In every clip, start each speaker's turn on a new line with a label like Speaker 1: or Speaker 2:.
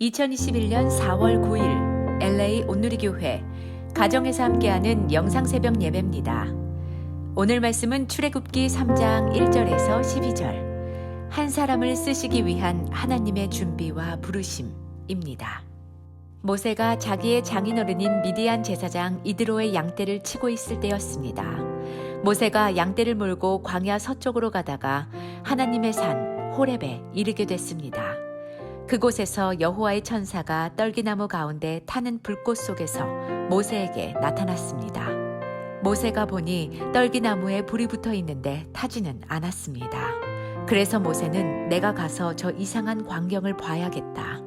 Speaker 1: 2021년 4월 9일 LA 온누리교회 가정에서 함께하는 영상새벽 예배입니다. 오늘 말씀은 출애굽기 3장 1절에서 12절 한 사람을 쓰시기 위한 하나님의 준비와 부르심입니다. 모세가 자기의 장인어른인 미디안 제사장 이드로의 양떼를 치고 있을 때였습니다. 모세가 양떼를 몰고 광야 서쪽으로 가다가 하나님의 산 호렙에 이르게 됐습니다. 그곳에서 여호와의 천사가 떨기나무 가운데 타는 불꽃 속에서 모세에게 나타났습니다. 모세가 보니 떨기나무에 불이 붙어 있는데 타지는 않았습니다. 그래서 모세는 내가 가서 저 이상한 광경을 봐야겠다.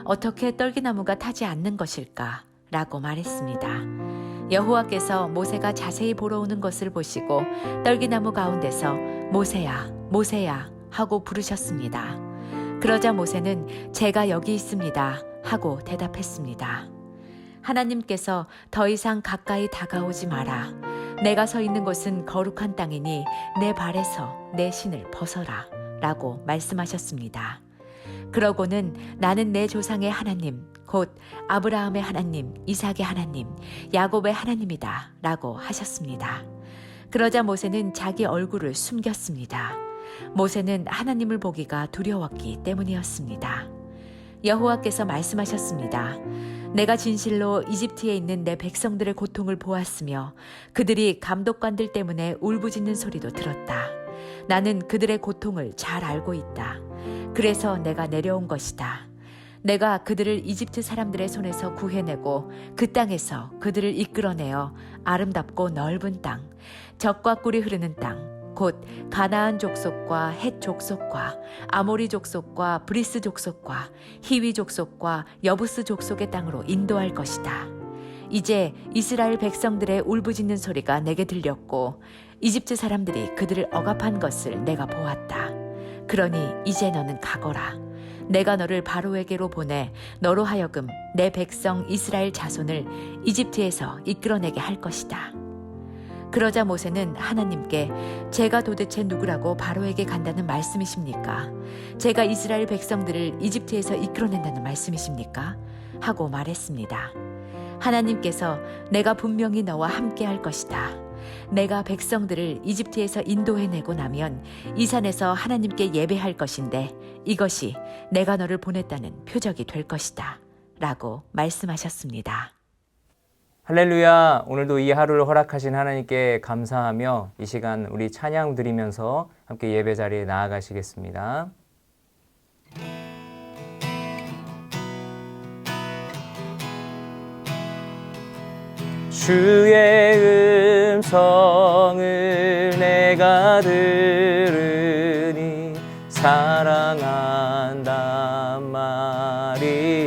Speaker 1: 어떻게 떨기나무가 타지 않는 것일까? 라고 말했습니다. 여호와께서 모세가 자세히 보러 오는 것을 보시고 떨기나무 가운데서 모세야, 모세야 하고 부르셨습니다. 그러자 모세는 제가 여기 있습니다 하고 대답했습니다. 하나님께서 더 이상 가까이 다가오지 마라. 내가 서 있는 곳은 거룩한 땅이니 내 발에서 내 신을 벗어라 라고 말씀하셨습니다. 그러고는 나는 내 조상의 하나님, 곧 아브라함의 하나님, 이삭의 하나님, 야곱의 하나님이다 라고 하셨습니다. 그러자 모세는 자기 얼굴을 숨겼습니다. 모세는 하나님을 보기가 두려웠기 때문이었습니다. 여호와께서 말씀하셨습니다. 내가 진실로 이집트에 있는 내 백성들의 고통을 보았으며 그들이 감독관들 때문에 울부짖는 소리도 들었다. 나는 그들의 고통을 잘 알고 있다. 그래서 내가 내려온 것이다. 내가 그들을 이집트 사람들의 손에서 구해내고 그 땅에서 그들을 이끌어내어 아름답고 넓은 땅, 젖과 꿀이 흐르는 땅, 곧 가나안 족속과 헷 족속과 아모리 족속과 브리스 족속과 히위 족속과 여부스 족속의 땅으로 인도할 것이다. 이제 이스라엘 백성들의 울부짖는 소리가 내게 들렸고 이집트 사람들이 그들을 억압한 것을 내가 보았다. 그러니 이제 너는 가거라. 내가 너를 바로에게로 보내 너로 하여금 내 백성 이스라엘 자손을 이집트에서 이끌어내게 할 것이다. 그러자 모세는 하나님께 제가 도대체 누구라고 바로에게 간다는 말씀이십니까? 제가 이스라엘 백성들을 이집트에서 이끌어낸다는 말씀이십니까? 하고 말했습니다. 하나님께서 내가 분명히 너와 함께 할 것이다. 내가 백성들을 이집트에서 인도해내고 나면 이 산에서 하나님께 예배할 것인데 이것이 내가 너를 보냈다는 표적이 될 것이다. 라고 말씀하셨습니다.
Speaker 2: 할렐루야. 오늘도 이 하루를 허락하신 하나님께 감사하며 이 시간 우리 찬양 드리면서 함께 예배 자리에 나아가시겠습니다. 주의 음성을 내가 들으니 사랑한단 말이세.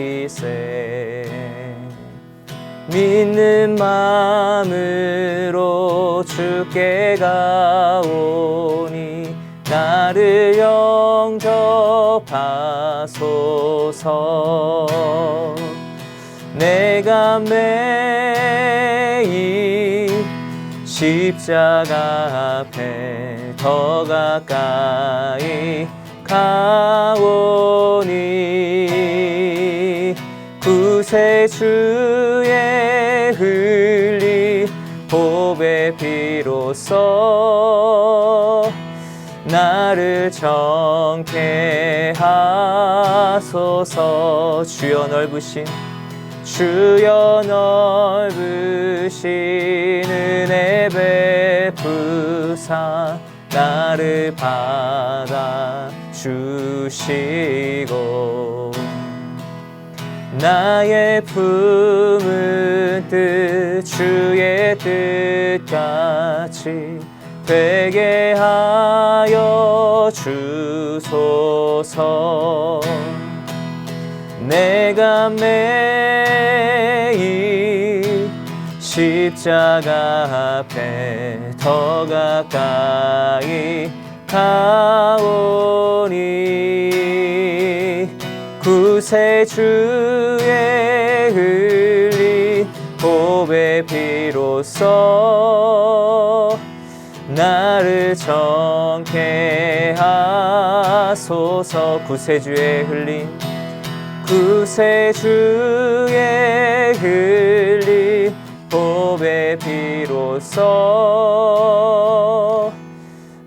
Speaker 2: 믿는 마음으로 주께 가오니 나를 영접하소서. 내가 매일 십자가 앞에 더 가까이 가오니 구세주의 흘린 보배 피로써 나를 정케 하소서. 주여 넓으신 은혜 베푸사 나를 받아 주시고 나의 품은 뜻 주의 뜻같이 되게 하여 주소서. 내가 매일 십자가 앞에 더 가까이 가오니 구세주의 흘린 보배 피로써 나를 정케 하소서. 구세주의 흘린 구세주의 흘린 보배 피로써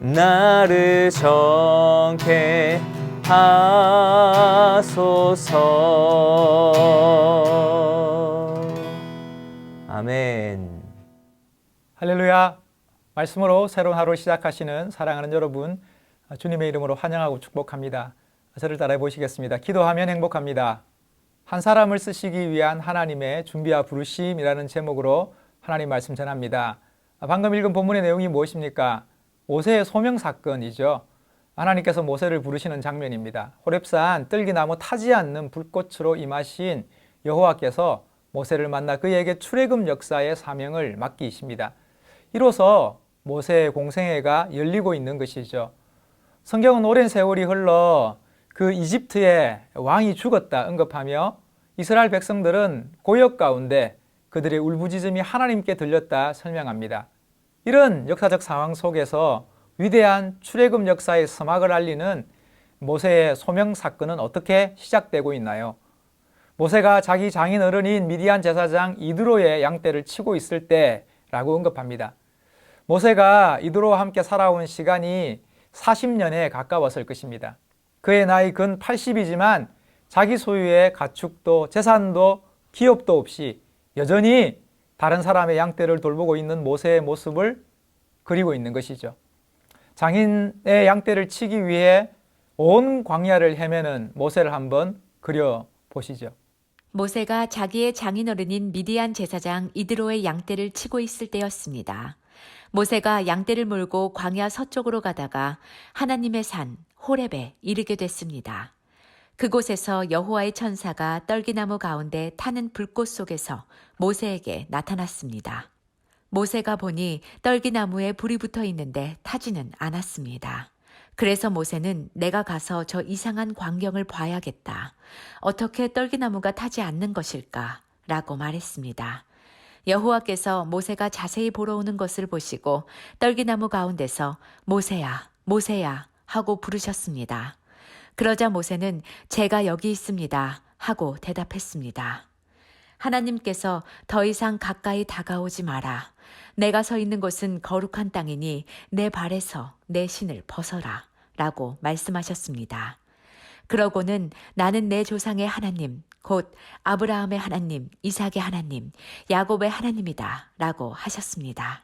Speaker 2: 나를 정케 하소서. 아멘.
Speaker 3: 할렐루야. 말씀으로 새로운 하루를 시작하시는 사랑하는 여러분, 주님의 이름으로 환영하고 축복합니다. 저를 따라해 보시겠습니다. 기도하면 행복합니다. 한 사람을 쓰시기 위한 하나님의 준비와 부르심이라는 제목으로 하나님 말씀 전합니다. 방금 읽은 본문의 내용이 무엇입니까? 모세의 소명 사건이죠. 하나님께서 모세를 부르시는 장면입니다. 호렙산 뜰기나무 타지 않는 불꽃으로 임하신 여호와께서 모세를 만나 그에게 출애굽 역사의 사명을 맡기십니다. 이로써 모세의 공생애가 열리고 있는 것이죠. 성경은 오랜 세월이 흘러 그 이집트의 왕이 죽었다 언급하며 이스라엘 백성들은 고역 가운데 그들의 울부짖음이 하나님께 들렸다 설명합니다. 이런 역사적 상황 속에서 위대한 출애굽 역사의 서막을 알리는 모세의 소명 사건은 어떻게 시작되고 있나요? 모세가 자기 장인 어른인 미디안 제사장 이드로의 양떼를 치고 있을 때라고 언급합니다. 모세가 이드로와 함께 살아온 시간이 40년에 가까웠을 것입니다. 그의 나이 근 80이지만 자기 소유의 가축도 재산도 기업도 없이 여전히 다른 사람의 양떼를 돌보고 있는 모세의 모습을 그리고 있는 것이죠. 장인의 양떼를 치기 위해 온 광야를 헤매는 모세를 한번 그려보시죠.
Speaker 1: 모세가 자기의 장인어른인 미디안 제사장 이드로의 양떼를 치고 있을 때였습니다. 모세가 양떼를 몰고 광야 서쪽으로 가다가 하나님의 산 호렙에 이르게 됐습니다. 그곳에서 여호와의 천사가 떨기나무 가운데 타는 불꽃 속에서 모세에게 나타났습니다. 모세가 보니 떨기나무에 불이 붙어 있는데 타지는 않았습니다. 그래서 모세는 내가 가서 저 이상한 광경을 봐야겠다. 어떻게 떨기나무가 타지 않는 것일까? 라고 말했습니다. 여호와께서 모세가 자세히 보러 오는 것을 보시고 떨기나무 가운데서 모세야, 모세야 하고 부르셨습니다. 그러자 모세는 제가 여기 있습니다 하고 대답했습니다. 하나님께서 더 이상 가까이 다가오지 마라. 내가 서 있는 곳은 거룩한 땅이니 내 발에서 내 신을 벗어라 라고 말씀하셨습니다. 그러고는 나는 내 조상의 하나님, 곧 아브라함의 하나님, 이삭의 하나님, 야곱의 하나님이다 라고 하셨습니다.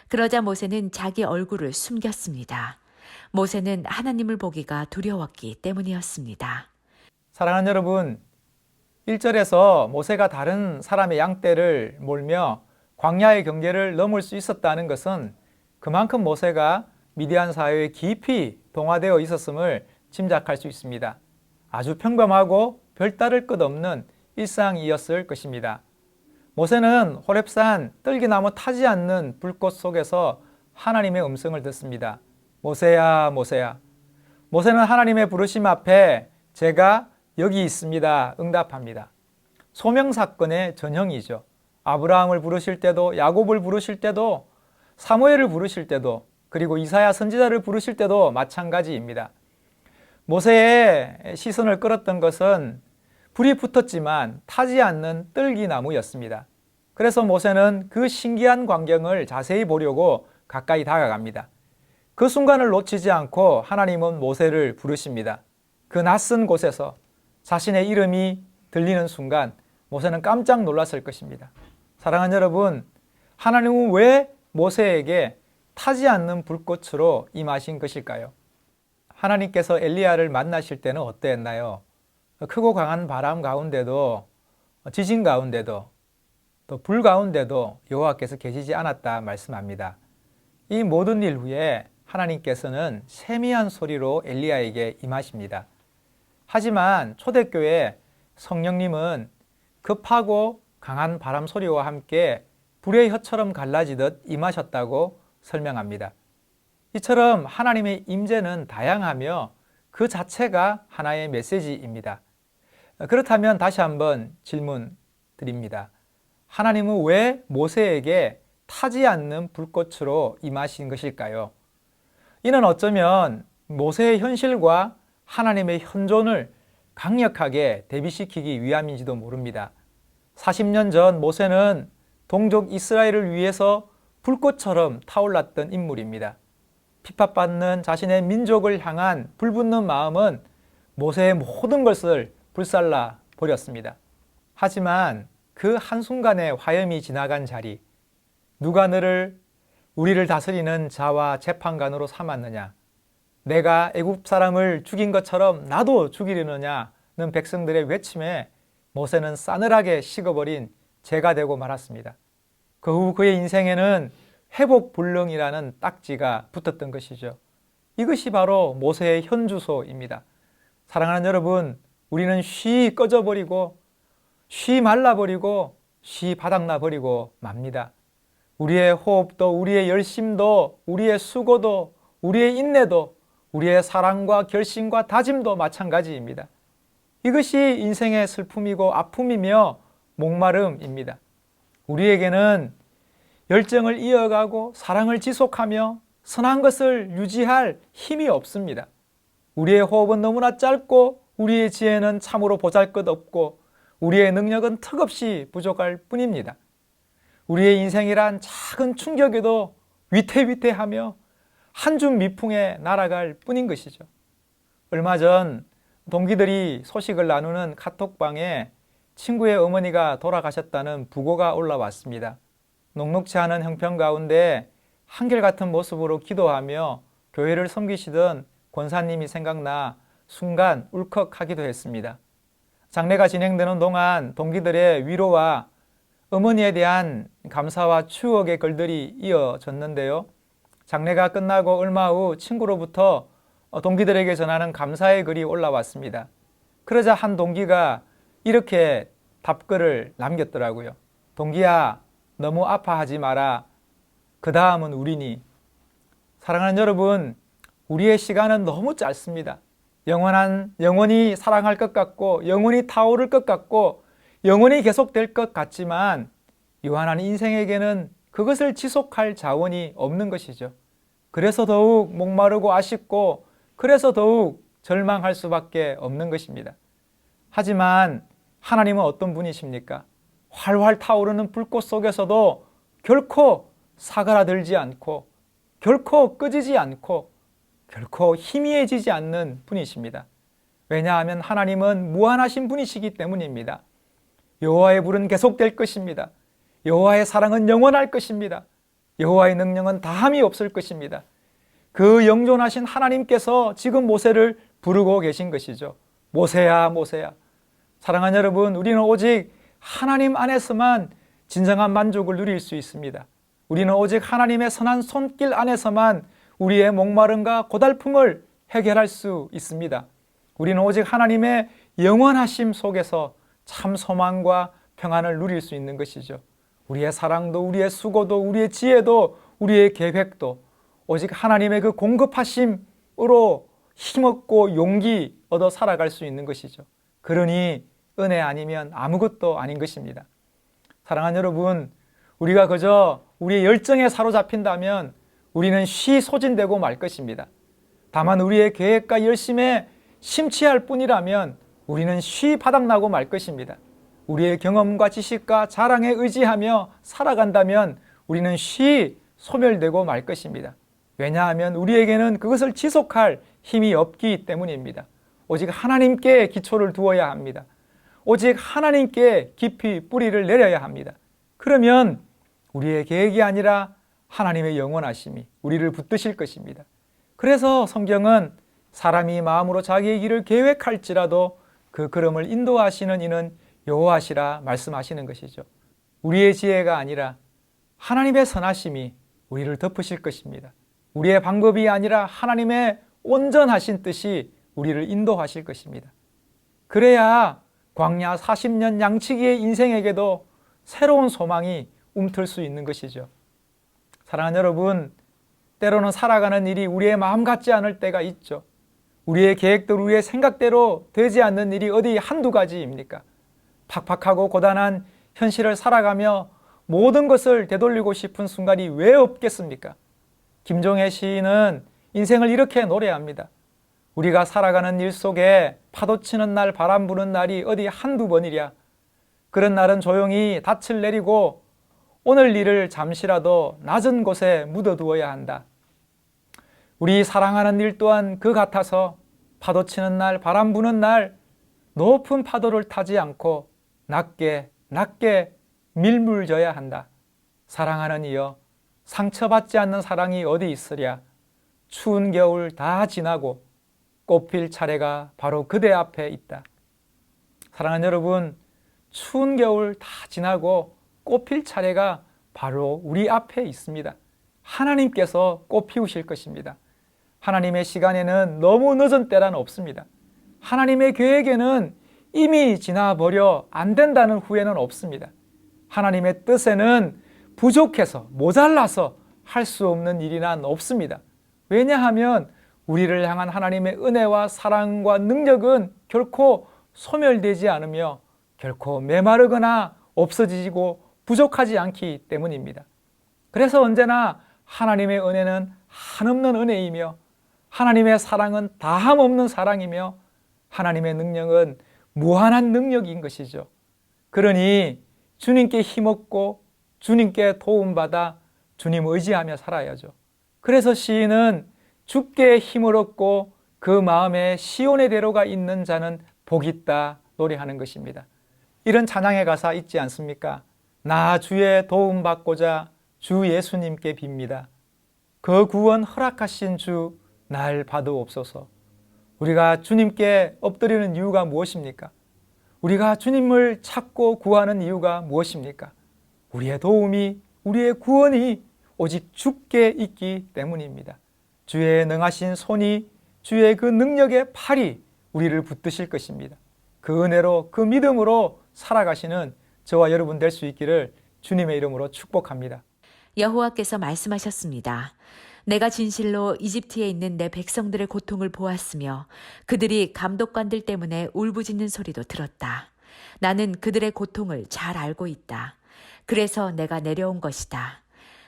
Speaker 1: 그러자 모세는 자기 얼굴을 숨겼습니다. 모세는 하나님을 보기가 두려웠기 때문이었습니다.
Speaker 3: 사랑하는 여러분, 1절에서 모세가 다른 사람의 양떼를 몰며 광야의 경계를 넘을 수 있었다는 것은 그만큼 모세가 미디안 사회에 깊이 동화되어 있었음을 짐작할 수 있습니다. 아주 평범하고 별다를 것 없는 일상이었을 것입니다. 모세는 호렙산 떨기나무 타지 않는 불꽃 속에서 하나님의 음성을 듣습니다. 모세야, 모세야. 모세는 하나님의 부르심 앞에 제가 여기 있습니다 응답합니다. 소명사건의 전형이죠. 아브라함을 부르실 때도, 야곱을 부르실 때도, 사무엘을 부르실 때도, 그리고 이사야 선지자를 부르실 때도 마찬가지입니다. 모세의 시선을 끌었던 것은 불이 붙었지만 타지 않는 떨기나무였습니다. 그래서 모세는 그 신기한 광경을 자세히 보려고 가까이 다가갑니다. 그 순간을 놓치지 않고 하나님은 모세를 부르십니다. 그 낯선 곳에서 자신의 이름이 들리는 순간 모세는 깜짝 놀랐을 것입니다. 사랑하는 여러분, 하나님은 왜 모세에게 타지 않는 불꽃으로 임하신 것일까요? 하나님께서 엘리야를 만나실 때는 어떠했나요? 크고 강한 바람 가운데도, 지진 가운데도, 또 불 가운데도 여호와께서 계시지 않았다 말씀합니다. 이 모든 일 후에 하나님께서는 세미한 소리로 엘리야에게 임하십니다. 하지만 초대교회 성령님은 급하고 강한 바람 소리와 함께 불의 혀처럼 갈라지듯 임하셨다고 설명합니다. 이처럼 하나님의 임재는 다양하며 그 자체가 하나의 메시지입니다. 그렇다면 다시 한번 질문 드립니다. 하나님은 왜 모세에게 타지 않는 불꽃으로 임하신 것일까요? 이는 어쩌면 모세의 현실과 하나님의 현존을 강력하게 대비시키기 위함인지도 모릅니다. 40년 전 모세는 동족 이스라엘을 위해서 불꽃처럼 타올랐던 인물입니다. 핍박받는 자신의 민족을 향한 불붙는 마음은 모세의 모든 것을 불살라 버렸습니다. 하지만 그 한순간의 화염이 지나간 자리, 누가 너를 우리를 다스리는 자와 재판관으로 삼았느냐? 내가 애굽 사람을 죽인 것처럼 나도 죽이려느냐는 백성들의 외침에 모세는 싸늘하게 식어버린 재가 되고 말았습니다. 그 후 그의 인생에는 회복불능이라는 딱지가 붙었던 것이죠. 이것이 바로 모세의 현주소입니다. 사랑하는 여러분, 우리는 쉬 꺼져버리고 쉬 말라버리고 쉬 바닥나버리고 맙니다. 우리의 호흡도 우리의 열심도 우리의 수고도 우리의 인내도 우리의 사랑과 결심과 다짐도 마찬가지입니다. 이것이 인생의 슬픔이고 아픔이며 목마름입니다. 우리에게는 열정을 이어가고 사랑을 지속하며 선한 것을 유지할 힘이 없습니다. 우리의 호흡은 너무나 짧고 우리의 지혜는 참으로 보잘것없고 우리의 능력은 턱없이 부족할 뿐입니다. 우리의 인생이란 작은 충격에도 위태위태하며 한 줌 미풍에 날아갈 뿐인 것이죠. 얼마 전 동기들이 소식을 나누는 카톡방에 친구의 어머니가 돌아가셨다는 부고가 올라왔습니다. 녹록치 않은 형편 가운데 한결같은 모습으로 기도하며 교회를 섬기시던 권사님이 생각나 순간 울컥하기도 했습니다. 장례가 진행되는 동안 동기들의 위로와 어머니에 대한 감사와 추억의 글들이 이어졌는데요. 장례가 끝나고 얼마 후 친구로부터 동기들에게 전하는 감사의 글이 올라왔습니다. 그러자 한 동기가 이렇게 답글을 남겼더라고요. 동기야, 너무 아파하지 마라. 그 다음은 우리니. 사랑하는 여러분, 우리의 시간은 너무 짧습니다. 영원히 사랑할 것 같고 영원히 타오를 것 같고 영원히 계속될 것 같지만 유한한 인생에게는 그것을 지속할 자원이 없는 것이죠. 그래서 더욱 목마르고 아쉽고 그래서 더욱 절망할 수밖에 없는 것입니다. 하지만 하나님은 어떤 분이십니까? 활활 타오르는 불꽃 속에서도 결코 사그라들지 않고 결코 꺼지지 않고 결코 희미해지지 않는 분이십니다. 왜냐하면 하나님은 무한하신 분이시기 때문입니다. 여호와의 불은 계속될 것입니다. 여호와의 사랑은 영원할 것입니다. 여호와의 능력은 다함이 없을 것입니다. 그 영존하신 하나님께서 지금 모세를 부르고 계신 것이죠. 모세야, 모세야. 사랑하는 여러분, 우리는 오직 하나님 안에서만 진정한 만족을 누릴 수 있습니다. 우리는 오직 하나님의 선한 손길 안에서만 우리의 목마름과 고달픔을 해결할 수 있습니다. 우리는 오직 하나님의 영원하심 속에서 참 소망과 평안을 누릴 수 있는 것이죠. 우리의 사랑도 우리의 수고도 우리의 지혜도 우리의 계획도 오직 하나님의 그 공급하심으로 힘없고 용기 얻어 살아갈 수 있는 것이죠. 그러니 은혜 아니면 아무것도 아닌 것입니다. 사랑하는 여러분, 우리가 그저 우리의 열정에 사로잡힌다면 우리는 쉬 소진되고 말 것입니다. 다만 우리의 계획과 열심에 심취할 뿐이라면 우리는 쉬 바닥나고 말 것입니다. 우리의 경험과 지식과 자랑에 의지하며 살아간다면 우리는 쉬 소멸되고 말 것입니다. 왜냐하면 우리에게는 그것을 지속할 힘이 없기 때문입니다. 오직 하나님께 기초를 두어야 합니다. 오직 하나님께 깊이 뿌리를 내려야 합니다. 그러면 우리의 계획이 아니라 하나님의 영원하심이 우리를 붙드실 것입니다. 그래서 성경은 사람이 마음으로 자기의 길을 계획할지라도 그 걸음을 인도하시는 이는 여호와시라 말씀하시는 것이죠. 우리의 지혜가 아니라 하나님의 선하심이 우리를 덮으실 것입니다. 우리의 방법이 아니라 하나님의 온전하신 뜻이 우리를 인도하실 것입니다. 그래야 광야 40년 양치기의 인생에게도 새로운 소망이 움틀 수 있는 것이죠. 사랑하는 여러분, 때로는 살아가는 일이 우리의 마음 같지 않을 때가 있죠. 우리의 계획대로 우리의 생각대로 되지 않는 일이 어디 한두 가지입니까? 팍팍하고 고단한 현실을 살아가며 모든 것을 되돌리고 싶은 순간이 왜 없겠습니까? 김종혜 시인은 인생을 이렇게 노래합니다. 우리가 살아가는 일 속에 파도 치는 날, 바람 부는 날이 어디 한두 번이랴. 그런 날은 조용히 닻을 내리고 오늘 일을 잠시라도 낮은 곳에 묻어두어야 한다. 우리 사랑하는 일 또한 그 같아서 파도 치는 날, 바람 부는 날 높은 파도를 타지 않고 낮게 밀물져야 한다. 사랑하는 이여, 상처받지 않는 사랑이 어디 있으랴. 추운 겨울 다 지나고 꽃필 차례가 바로 그대 앞에 있다. 사랑하는 여러분, 추운 겨울 다 지나고 꽃필 차례가 바로 우리 앞에 있습니다. 하나님께서 꽃 피우실 것입니다. 하나님의 시간에는 너무 늦은 때란 없습니다. 하나님의 계획에는 이미 지나버려 안 된다는 후회는 없습니다. 하나님의 뜻에는 부족해서 모자라서 할 수 없는 일이란 없습니다. 왜냐하면 우리를 향한 하나님의 은혜와 사랑과 능력은 결코 소멸되지 않으며 결코 메마르거나 없어지고 부족하지 않기 때문입니다. 그래서 언제나 하나님의 은혜는 한없는 은혜이며 하나님의 사랑은 다함없는 사랑이며 하나님의 능력은 무한한 능력인 것이죠. 그러니 주님께 힘없고 주님께 도움받아 주님 의지하며 살아야죠. 그래서 시인은 주께 힘을 얻고 그 마음에 시온의 대로가 있는 자는 복이 있다 노래하는 것입니다. 이런 찬양의 가사 있지 않습니까? 나 주의 도움 받고자 주 예수님께 빕니다. 그 구원 허락하신 주 날 받으옵소서. 우리가 주님께 엎드리는 이유가 무엇입니까? 우리가 주님을 찾고 구하는 이유가 무엇입니까? 우리의 도움이, 우리의 구원이 오직 주께 있기 때문입니다. 주의 능하신 손이, 주의 그 능력의 팔이 우리를 붙드실 것입니다. 그 은혜로, 그 믿음으로 살아가시는 저와 여러분 될 수 있기를 주님의 이름으로 축복합니다.
Speaker 1: 여호와께서 말씀하셨습니다. 내가 진실로 이집트에 있는 내 백성들의 고통을 보았으며 그들이 감독관들 때문에 울부짖는 소리도 들었다. 나는 그들의 고통을 잘 알고 있다. 그래서 내가 내려온 것이다.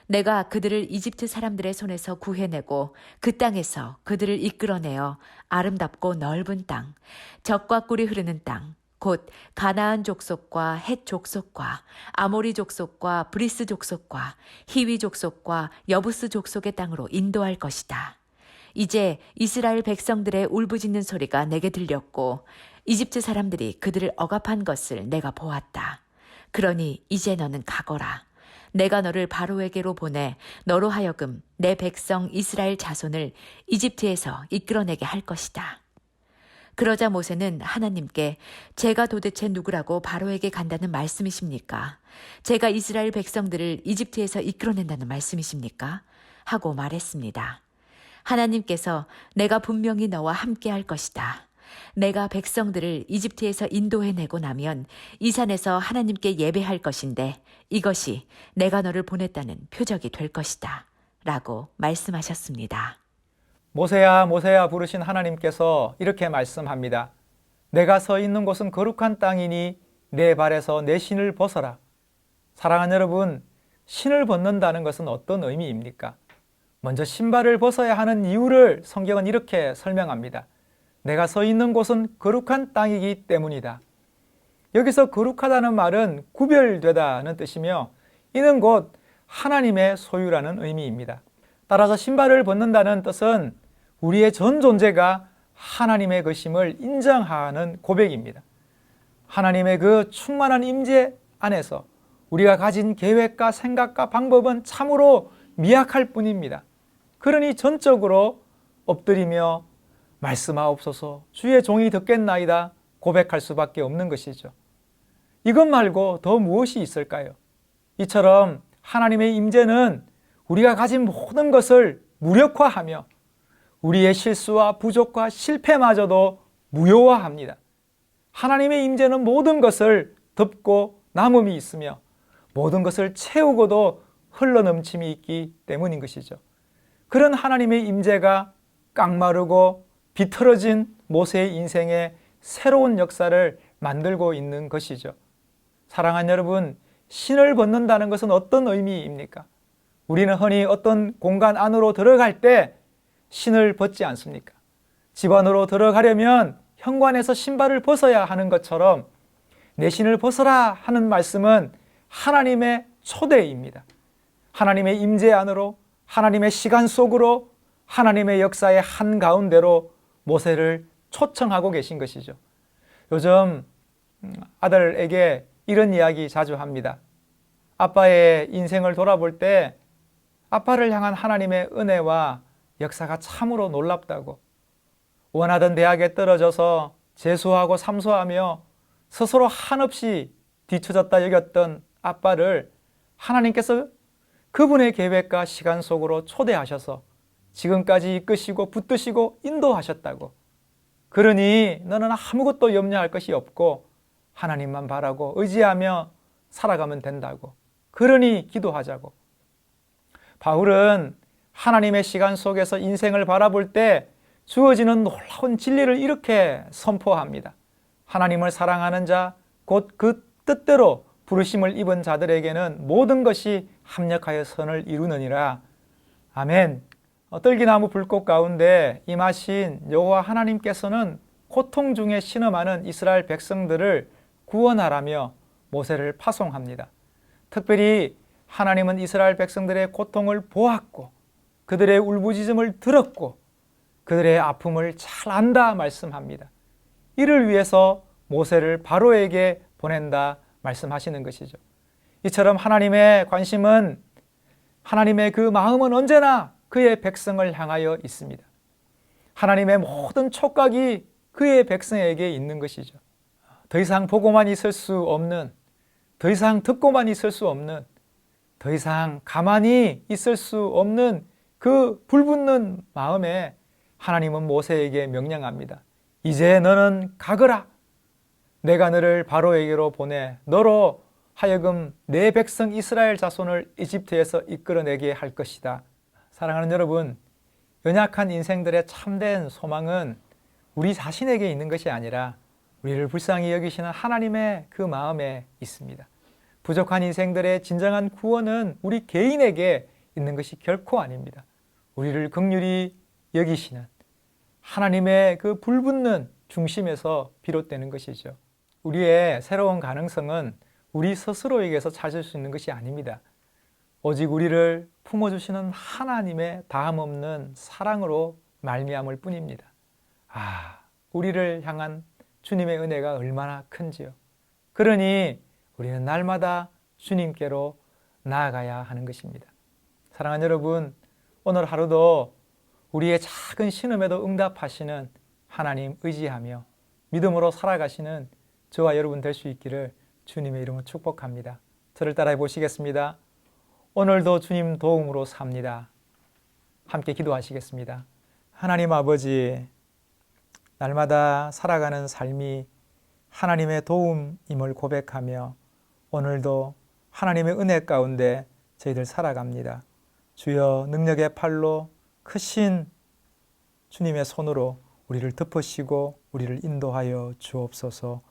Speaker 1: 내가 그들을 이집트 사람들의 손에서 구해내고 그 땅에서 그들을 이끌어내어 아름답고 넓은 땅, 젖과 꿀이 흐르는 땅, 곧 가나안 족속과 헷 족속과 아모리 족속과 브리스 족속과 히위 족속과 여부스 족속의 땅으로 인도할 것이다. 이제 이스라엘 백성들의 울부짖는 소리가 내게 들렸고 이집트 사람들이 그들을 억압한 것을 내가 보았다. 그러니 이제 너는 가거라. 내가 너를 바로에게로 보내 너로 하여금 내 백성 이스라엘 자손을 이집트에서 이끌어내게 할 것이다. 그러자 모세는 하나님께 제가 도대체 누구라고 바로에게 간다는 말씀이십니까? 제가 이스라엘 백성들을 이집트에서 이끌어낸다는 말씀이십니까? 하고 말했습니다. 하나님께서 내가 분명히 너와 함께 할 것이다. 내가 백성들을 이집트에서 인도해내고 나면 이 산에서 하나님께 예배할 것인데 이것이 내가 너를 보냈다는 표적이 될 것이다. 라고 말씀하셨습니다.
Speaker 3: 모세야 모세야 부르신 하나님께서 이렇게 말씀합니다. 내가 서 있는 곳은 거룩한 땅이니 내 발에서 내 신을 벗어라. 사랑하는 여러분, 신을 벗는다는 것은 어떤 의미입니까? 먼저 신발을 벗어야 하는 이유를 성경은 이렇게 설명합니다. 내가 서 있는 곳은 거룩한 땅이기 때문이다. 여기서 거룩하다는 말은 구별되다는 뜻이며 이는 곧 하나님의 소유라는 의미입니다. 따라서 신발을 벗는다는 뜻은 우리의 전 존재가 하나님의 것임을 인정하는 고백입니다. 하나님의 그 충만한 임재 안에서 우리가 가진 계획과 생각과 방법은 참으로 미약할 뿐입니다. 그러니 전적으로 엎드리며 말씀하옵소서 주의 종이 듣겠나이다 고백할 수밖에 없는 것이죠. 이것 말고 더 무엇이 있을까요? 이처럼 하나님의 임재는 우리가 가진 모든 것을 무력화하며 우리의 실수와 부족과 실패마저도 무효화합니다. 하나님의 임재는 모든 것을 덮고 남음이 있으며 모든 것을 채우고도 흘러넘침이 있기 때문인 것이죠. 그런 하나님의 임재가 깡마르고 비틀어진 모세의 인생에 새로운 역사를 만들고 있는 것이죠. 사랑하는 여러분, 신을 벗는다는 것은 어떤 의미입니까? 우리는 흔히 어떤 공간 안으로 들어갈 때 신을 벗지 않습니까? 집 안으로 들어가려면 현관에서 신발을 벗어야 하는 것처럼 내 신을 벗어라 하는 말씀은 하나님의 초대입니다. 하나님의 임재 안으로, 하나님의 시간 속으로, 하나님의 역사의 한가운데로 모세를 초청하고 계신 것이죠. 요즘 아들에게 이런 이야기 자주 합니다. 아빠의 인생을 돌아볼 때 아빠를 향한 하나님의 은혜와 역사가 참으로 놀랍다고, 원하던 대학에 떨어져서 재수하고 삼수하며 스스로 한없이 뒤처졌다 여겼던 아빠를 하나님께서 그분의 계획과 시간 속으로 초대하셔서 지금까지 이끄시고 붙드시고 인도하셨다고. 그러니 너는 아무것도 염려할 것이 없고 하나님만 바라고 의지하며 살아가면 된다고. 그러니 기도하자고. 바울은 하나님의 시간 속에서 인생을 바라볼 때 주어지는 놀라운 진리를 이렇게 선포합니다. 하나님을 사랑하는 자, 곧 그 뜻대로 부르심을 입은 자들에게는 모든 것이 합력하여 선을 이루느니라. 아멘. 떨기나무 불꽃 가운데 임하신 여호와 하나님께서는 고통 중에 신음하는 이스라엘 백성들을 구원하라며 모세를 파송합니다. 특별히 하나님은 이스라엘 백성들의 고통을 보았고 그들의 울부짖음을 들었고 그들의 아픔을 잘 안다 말씀합니다. 이를 위해서 모세를 바로에게 보낸다 말씀하시는 것이죠. 이처럼 하나님의 관심은, 하나님의 그 마음은 언제나 그의 백성을 향하여 있습니다. 하나님의 모든 촉각이 그의 백성에게 있는 것이죠. 더 이상 보고만 있을 수 없는, 더 이상 듣고만 있을 수 없는, 더 이상 가만히 있을 수 없는 그 불붙는 마음에 하나님은 모세에게 명령합니다. 이제 너는 가거라. 내가 너를 바로에게로 보내 너로 하여금 내 백성 이스라엘 자손을 이집트에서 이끌어내게 할 것이다. 사랑하는 여러분, 연약한 인생들의 참된 소망은 우리 자신에게 있는 것이 아니라 우리를 불쌍히 여기시는 하나님의 그 마음에 있습니다. 부족한 인생들의 진정한 구원은 우리 개인에게 있는 것이 결코 아닙니다. 우리를 긍휼히 여기시는 하나님의 그 불붙는 중심에서 비롯되는 것이죠. 우리의 새로운 가능성은 우리 스스로에게서 찾을 수 있는 것이 아닙니다. 오직 우리를 품어주시는 하나님의 다함없는 사랑으로 말미암을 뿐입니다. 우리를 향한 주님의 은혜가 얼마나 큰지요. 그러니 우리는 날마다 주님께로 나아가야 하는 것입니다. 사랑하는 여러분, 오늘 하루도 우리의 작은 신음에도 응답하시는 하나님 의지하며 믿음으로 살아가시는 저와 여러분 될 수 있기를 주님의 이름으로 축복합니다. 저를 따라해 보시겠습니다. 오늘도 주님 도움으로 삽니다. 함께 기도하시겠습니다. 하나님 아버지, 날마다 살아가는 삶이 하나님의 도움임을 고백하며 오늘도 하나님의 은혜 가운데 저희들 살아갑니다. 주여, 능력의 팔로 크신 주님의 손으로 우리를 덮으시고 우리를 인도하여 주옵소서.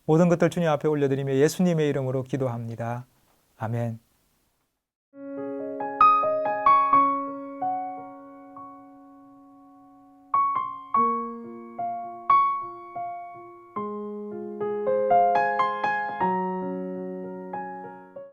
Speaker 3: 모든 것들 주님 앞에 올려드리며 예수님의 이름으로 기도합니다. 아멘.